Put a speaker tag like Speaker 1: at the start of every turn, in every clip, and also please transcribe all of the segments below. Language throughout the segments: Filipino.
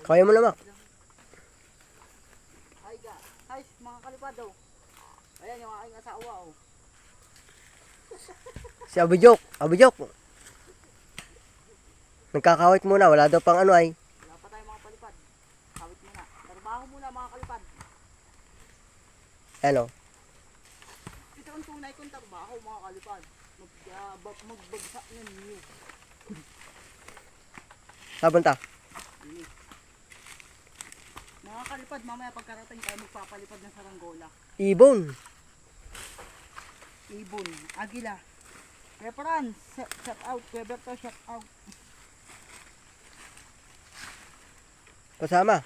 Speaker 1: Kaya mo naman.
Speaker 2: Ay, mga kalipad daw. Ayan yung aking asawa oh.
Speaker 1: Si Abujok. Abujok. Nagkakawit muna. Wala daw pang ano ay.
Speaker 2: Wala pa tayong mga palipad. Kawit muna. Trabaho muna mga kalipad.
Speaker 1: Ano?
Speaker 2: Ito ang tunay kong trabaho mga kalipad. Magbagsak ng niyo.
Speaker 1: Sabon ta.
Speaker 2: Mga kalipad, mamaya pagkarating tayo magpapalipad ng saranggola.
Speaker 1: Ibon.
Speaker 2: Ibon, agila. Reference, shut out. Weberto, shut out.
Speaker 1: Kasama.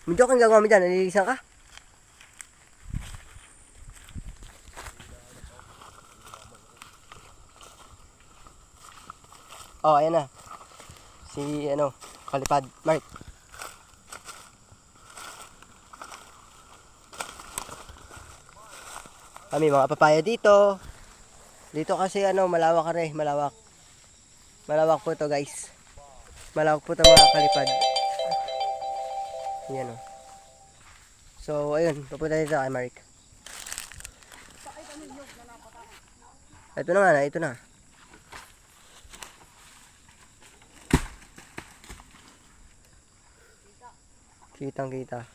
Speaker 1: Medyo kang gagawa mo dyan. Nalilisan ka? Oh, ayan na. Si, kalipad. Mark. Kami, mga papaya dito. Dito kasi, malawak ka rin. Malawak. Malawak po to guys. Malawak po to mga kalipad. Ayan o. So, ayun. Papunta dito kay Mark. Ito na nga na. Ito na. Kitang kita.